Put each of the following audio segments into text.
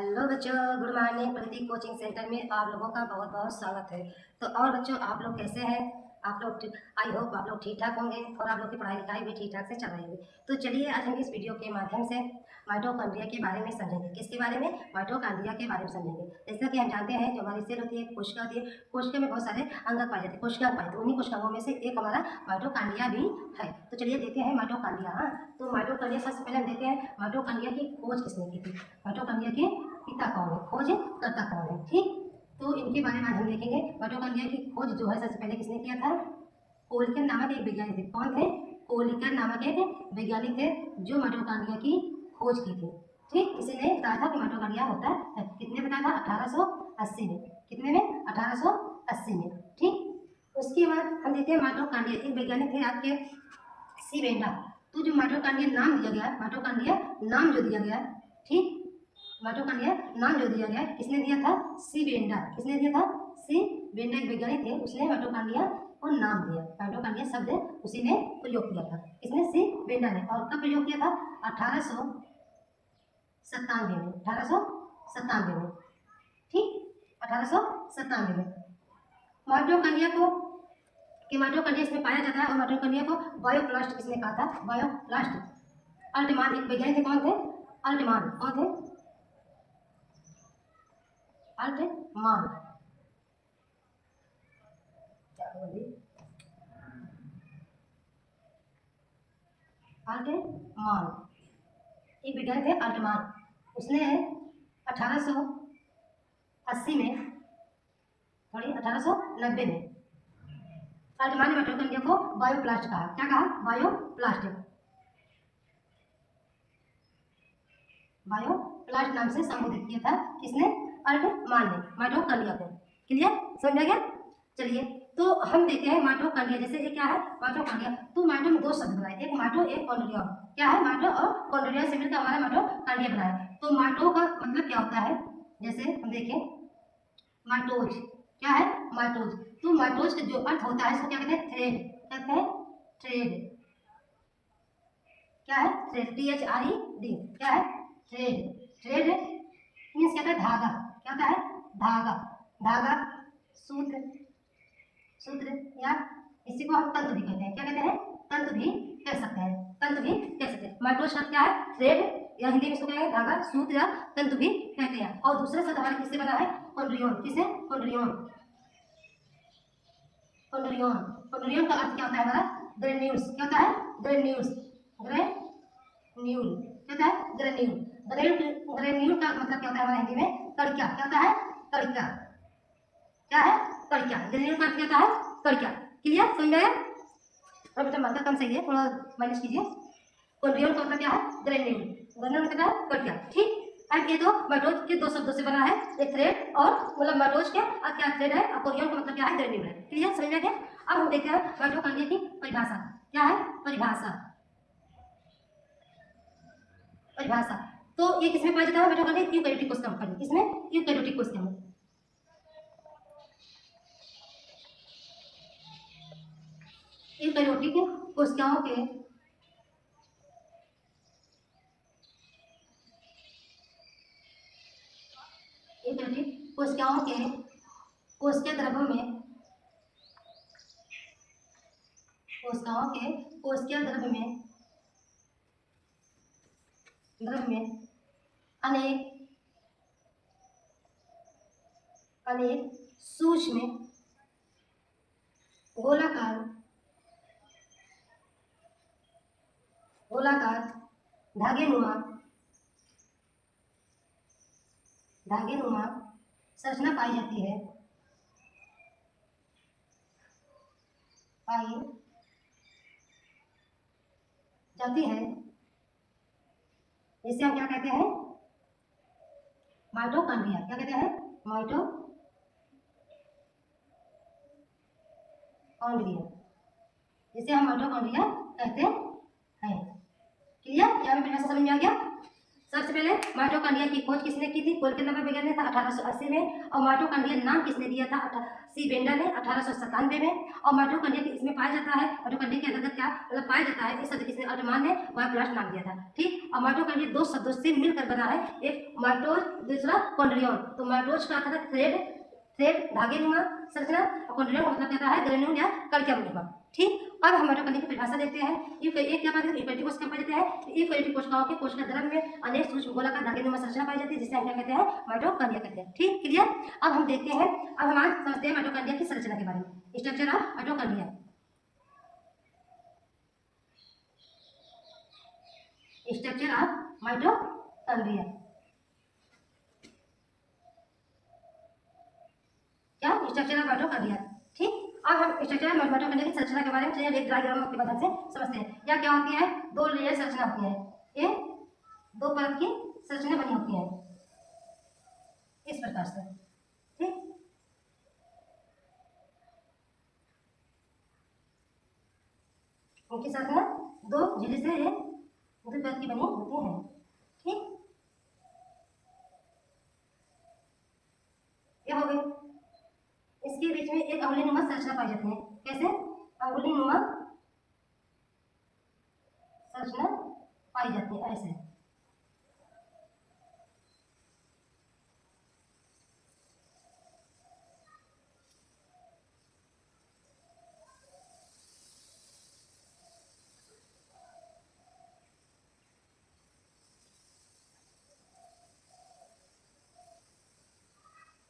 Hello बच्चों, good morning. प्रगति coaching centre में आप लोगों का बहुत बहुत स्वागत है। तो और बच्चों, आप लोग कैसे हैं? आप लोग आई होप आप लोग ठीक ठाक होंगे और आप लोग की पढ़ाई लिखाई भी ठीक ठाक से चल रही होगी। तो चलिए आज हम इस वीडियो के माध्यम से माइटोकॉन्ड्रिया के बारे में समझेंगे। किसके बारे में? माइटोकॉन्ड्रिया के बारे में समझेंगे। जैसा कि हम जानते हैं, जो हमारी सेल होती है, कोशिका होती है, कोशिका में बहुत सारे अंग पाए जाते हैं, कोशिकाएं पाए जाते हैं। उन्हीं कोशिकाओं में से एक हमारा माइटोकॉन्ड्रिया भी है। तो चलिए देखते हैं माइटोकॉन्ड्रिया। तो माइटोकॉन्ड्रिया सबसे पहले हम देखते हैं माइटोकॉन्ड्रिया की खोज किसने की थी। माइटोकॉन्ड्रिया के पिता कौन है, खोज करता कौन है, ठीक। तो इनके बारे में हम देखेंगे। माइटोकॉन्ड्रिया की खोज जो है सबसे पहले किसने किया था? कोलिकन नामक एक वैज्ञानिक थे। कौन थे? कोलिकन नामक एक वैज्ञानिक थे जो माइटोकॉन्ड्रिया की खोज की थी, ठीक। इसी ने बताया था कि माइटोकॉन्ड्रिया होता है। कितने बताया था? 1880 में। कितने में? 1880 में, ठीक। उसके बाद हम देखते हैं माइटोकॉन्ड्रिया, एक वैज्ञानिक थे आपके सी बेंडा। तो जो माइटोकॉन्ड्रिया नाम दिया गया, माइटोकॉन्ड्रिया नाम जो दिया गया, ठीक, माइटोकॉन्ड्रिया नाम जो दिया गया किसने दिया था? सी बेंडा। किसने दिया था? सी बेंडा एक वैज्ञानिक थे, उसने माइटोकॉन्ड्रिया को नाम दिया। माइटोकॉन्ड्रिया शब्द उसी ने प्रयोग किया था। किसने? सी बेंडा ने। और कब प्रयोग किया था? 1897 में। 1897 में, ठीक, 1897 में। माइटोकॉन्ड्रिया को माइटोकॉन्ड्रिया इसमें पाया जाता है। और माइटोकॉन्ड्रिया को बायोप्लास्ट किसने कहा था? बायोप्लास्ट अल्टमान एक वैज्ञानिक थे। कौन थे? अल्टमान। कौन थे? अल्टमान। अल्टमान एक वैज्ञानिक थे, अल्टमान। उसने 1880 में, सॉरी 1890 में अल्टमान ने माइटोकॉन्ड्रिया को बायोप्लास्ट कहा। क्या कहा? बायोप्लास्ट। बायोप्लास्ट नाम से संबोधित किया था। किसने? अल्टमान ने माइटोकॉन्ड्रिया को। क्लियर? समझ आ गया? चलिए तो हम देखते हैं माइटोकॉन्ड्रिया। जैसे ये क्या है? माइटोकॉन्ड्रिया। तो माइटो में दो शब्द बनाए, एक माइटो एक कॉन्ड्रिया। क्या है? माइटो और कॉन्ड्रिया से मिलकर हमारा माइटोकॉन्ड्रिया बना है। तो माइटो का मतलब क्या होता है? जैसे हम देखें, माइटोज क्या है? माइटोज। तो माइटोज का जो अर्थ होता है इसको क्या कहते हैं? थ्रेड। कहते हैं थ्रेड। क्या है? थ्रेड। THRED। क्या है? थ्रेड। थ्रेड मीन्स क्या है? धागा। क्या होता है? धागा। धागा, सूत्र, सूत्र, या इसी को हम तंतु भी कहते हैं। क्या कहते हैं? तंतु भी कह सकते हैं। तंतु भी कह सकते हैं। माइटोज शब्द क्या है? थ्रेड, या हिंदी में इसको कहेंगे धागा, सूत्र या तंतु भी कहते हैं। और दूसरा शब्द हमारे किससे बना है? कॉन्ड्रियोन। किसे? कॉन्ड्रियोन। कॉन्ड्रियोन। कॉन्ड्रियोन का अर्थ क्या होता है हमारा? ग्रेन्यूल्स। क्या होता है? ग्रेन्यूल्स। ग्रेन्यूल। क्या होता है? ग्रेन्यूल। ग्रेन्यूल का मतलब क्या होता है हमारा हिंदी में? कड़िका। क्या होता है? कड़िका। क्या है? कड़िका। ग्रेन्यूल का अर्थ क्या होता है? कड़िका। क्लियर? समझ गए? अब बेटा मात्रा कम सही है, थोड़ा माइनस कीजिए। कॉन्ड्रियोन का मतलब क्या है? ग्रेन्यूल। ग्रेन्यूल मतलब क्या है? कड़िका, ठीक। अब ये दो माइटोज के दो शब्दों से बना है, एक थ्रेड और मतलब माइटोज के और क्या थ्रेड है, और कॉन्ड्रियोन का मतलब क्या है? ग्रेन्यूल है। क्लियर? समझ में गया? अब हम देखते हैं माइटोकॉन्ड्रिया की परिभाषा। क्या है? परिभाषा। परिभाषा। तो ये किसमें पाया जाता है? माइटोकॉन्ड्रिया यूकैरियोटिक कोशिका में। किसमें? यूकैरियोटिक कोशिका में। यूकैरियोटिक कोशिकाओं के कोशिकाओं के कोशिकीय द्रव्यों में, कोशिकाओं के कोशिकीय द्रव्य में अनेक सूक्ष्म गोलाकार धागेनुमा संरचना पाई जाती है। जिसे हम क्या कहते हैं? माइटोकॉन्ड्रिया। क्या कहते हैं? माइटोकॉन्ड्रिया, जिसे हम माइटोकॉन्ड्रिया कहते हैं। क्लियर? यहाँ में परिभाषा समझ में आ गया? सबसे पहले माइटोकॉन्ड्रिया की खोज किसने की थी? कोलिकन नामक वैज्ञानिक था 1880 में। और माइटोकॉन्ड्रिया नाम किसने दिया था? सी बेंडा ने 1897 में। और माइटोकॉन्ड्रिया इसमें पाया जाता है, माइटोकॉन्ड्रिया के अंतर्गत क्या मतलब पाया जाता है? इस शब्द किसने? अल्टमान ने बायोप्लास्ट नाम दिया था, ठीक। और माइटोकॉन्ड्रिया दो शब्दों से मिलकर बना है, एक माइटोज दूसरा कॉन्ड्रियन। तो माइटोज का अर्थ है थ्रेड, थ्रेड धागे नुमा संरचना, और कॉन्ड्रियन का मतलब कहता है ग्रेन्यूल या कड़किया नुमा। ठीक, अब हम माइटोकॉन्ड्रिया की परिभाषा देखते हैं। एक क्या बात है, यूकेरियोटिक कोशिका पाई जाती है। यूकेरियोटिक कोशिकाओं के कोशिका द्रव्य में अनेक सूक्ष्म गोलाकार धागे नुमा संरचना पाई जाती है, जिसे हम क्या कहते हैं, माइटोकॉन्ड्रिया कहते हैं। ठीक, क्लियर। अब हम देखते हैं, अब हम आज समझते हैं माइटोकॉन्ड्रिया की संरचना के बारे में, structure of mitochondria. Structure of mitochondria क्या, स्ट्रक्चर ऑफ माइटोकॉन्ड्रिया। ठीक, अब हम स्ट्रक्चर ऑफ माइटोकॉन्ड्रिया की संरचना के बारे में चलिए एक डायग्राम के मदद से समझते हैं। या क्या होती है, दो लेयर संरचना होती है, ये दो परत की संरचना बनी होती है इस प्रकार से। ठीक, उनकी संरचना दो झिल्ली से ये दो परत की बनी होती है। ठीक, ये हो गई। इसके बीच में एक अंगुलीनुमा संरचना पाई जाती है। कैसे, अंगुलीनुमा संरचना पाई जाती है ऐसे।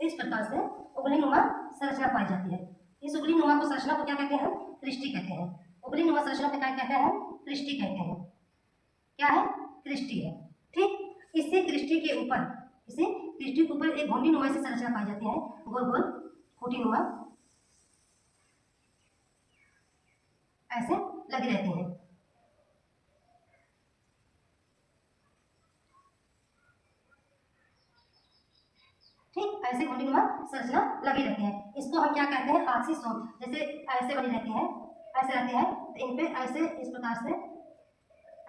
इस प्रकार से उंगलीनुमा संरचना पाई जाती है। इस उंगलीनुमा को संरचना को क्या कहते हैं, क्रिस्टी कहते हैं। उंगलीनुमा संरचना को क्या कहते हैं, क्रिस्टी कहते हैं। क्या है, क्रिस्टी है। ठीक, इसी क्रिस्टी के ऊपर, इसे क्रिस्टी के ऊपर एक घुंडीनुमा से संरचना पाई जाती है, गोल गोल खूंटीनुमा ऐसे लगी रहती है। ठीक, ऐसे घुंडीनुमा संरचना लगी रहती है। इसको हम क्या कहते हैं, आक्सीसोम। जैसे ऐसे बनी रहती है, ऐसे रहती है, तो इन पे ऐसे इस प्रकार से,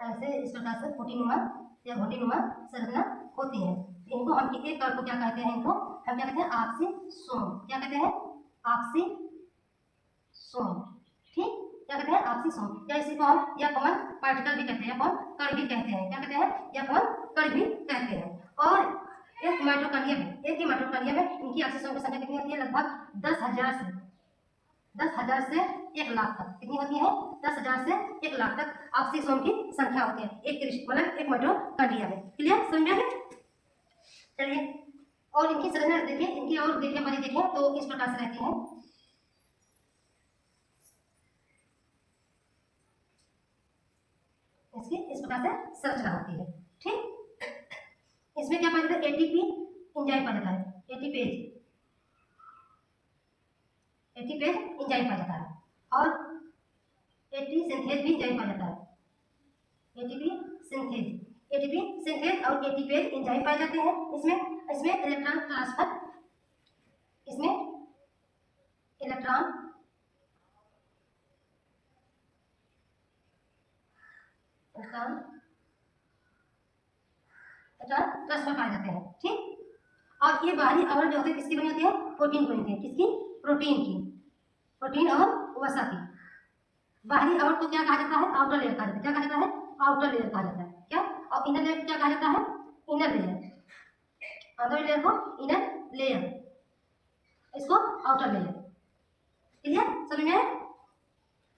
ऐसे इस प्रकार से खूंटीनुमा या घुंडीनुमा संरचना होती है। इनको हम एक कण को क्या कहते हैं, इनको हम क्या कहते हैं, आक्सीसोम। क्या कहते हैं, आक्सीसोम। ठीक, क्या कहते हैं, आक्सीसोम, या इसी को हम या कॉमन पार्टिकल भी कहते हैं, या कौन कण भी कहते हैं। क्या कहते हैं, या कौन कण भी कहते हैं। और एक माइटोकॉन्ड्रिया में, एक ही माइटोकॉन्ड्रिया में इनकी ऑक्सीसोम की संख्या कितनी होती है, लगभग 10,000 से 1 लाख तक। कितनी होती है, 10,000 से 1 लाख तक ऑक्सीसोम की संख्या होती है एक मतलब एक माइटोकॉन्ड्रिया में। क्लियर, समझ में? चलिए, और इनकी संरचना देखिए, इनकी और देखिए बड़ी देखिए तो इस प्रकार से रहती है। इसकी इस प्रकार से संरचना होती है। ठीक, इसमें क्या पाया जाता है, एटीपी एंजाइम पाया जाता है, एटीपेज एंजाइम पाया जाता है, और एटी सिंथेज भी एंजाइम पाया जाता है। एटीपी सिंथेज और एटीपेज एंजाइम पाए जाते हैं। इसमें इलेक्ट्रॉन ट्रांसफर, इसमें इलेक्ट्रॉन ट्रांसफर पाए जाते हैं। ठीक, और ये बाहरी आवरण जो होते हैं किसकी बनी होती है, प्रोटीन बनी होती है। किसकी, प्रोटीन की, प्रोटीन और वसा की। बाहरी आवरण को क्या कहा जाता है, आउटर लेयर कहा जाता है। क्या कहा जाता है, आउटर लेयर कहा जाता है। क्या, और इनर लेयर क्या कहा जाता है, इनर लेयर। आउटर लेयर को इनर लेयर, इसको आउटर लेयर। क्लियर, समझ में?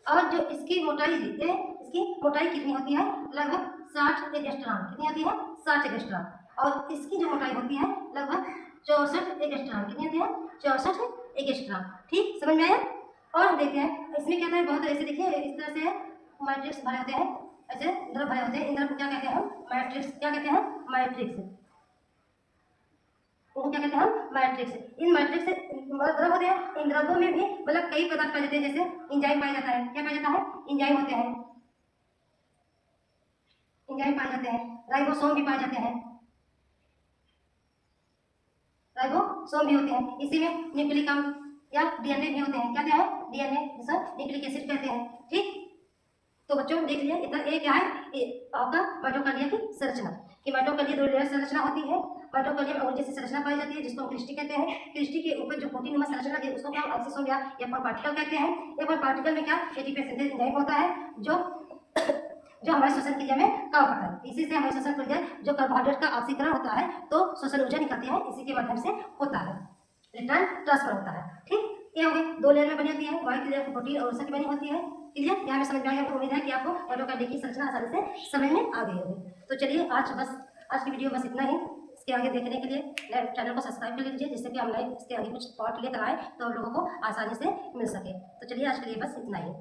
और जो इसकी मोटाई है, इसकी मोटाई कितनी होती है, लगभग 60 एंगस्ट्रॉम। कितनी होती है, 60 एंगस्ट्रॉम। और इसकी जो मोटाई होती है लगभग 64 एंगस्ट्रॉम। कितनी होती है, 64 एंगस्ट्रॉम। ठीक, समझ में आया? और देखते हैं इसमें क्या है, बहुत ऐसे देखिए इस तरह से मैट्रिक्स भरे होते हैं, ऐसे द्रव भरे होते हैं। इन द्रव को क्या कहते हैं, मैट्रिक्स। क्या कहते हैं, मैट्रिक्स। उनको क्या कहते हैं हम, मैट्रिक्स। इन मैट्रिक्स से द्रव होते हैं, इन द्रवों में भी मतलब कई पदार्थ पाए जाते हैं, जैसे एंजाइम पाया जाता है। क्या पाया जाता है, एंजाइम होते हैं, एंजाइम पाए जाते हैं। राइबोसोम भी पाए जाते हैं, राइबोसोम भी होते हैं। इसी में न्यूक्लिक अम्ल या डीएनए भी होते हैं। क्या क्या है, डीएनए, जिसे न्यूक्लिक एसिड कहते हैं। ठीक, तो बच्चों देख लिया इतना एक क्या है, आपका माइटोकॉन्ड्रिया की संरचना। कि माइटोकॉन्ड्रिया दो लेयर संरचना होती है। माइटोकॉन्ड्रिया में जैसी संरचना पाई जाती है, जिसको हम क्रिस्टी कहते हैं। क्रिस्टी के ऊपर जो प्रोटीन संरचना है उसको हम ऑक्सीसोम या पार्टिकल कहते हैं। पार्टिकल में क्या, एटीपी सिंथेज एंजाइम होता है, जो जो हमारे श्वसन क्रिया में काम करता है। इसी से हमारे श्वसन क्रिया जो कार्बोहाइड्रेट का ऑक्सीकरण होता है तो श्वसन ऊर्जा निकलती है, इसी के माध्यम से होता है, इलेक्ट्रॉन ट्रांसफर होता है। ठीक, ये हो गई, दो लेयर में बनी होती है, वाइट लेयर प्रोटीन और की बनी होती है। क्लियर, यहाँ में समझ में आ गया। उम्मीद है कि आपको ऑटोकैड की संरचना आसानी से समझ में आ गई होगी। तो चलिए आज की वीडियो बस इतना ही। इसके आगे देखने के लिए चैनल को सब्सक्राइब कर लीजिए, जिससे कि हम नए इसके आगे कुछ पार्ट लेकर आए तो आप लोगों को आसानी से मिल सके। तो चलिए आज के लिए बस इतना ही।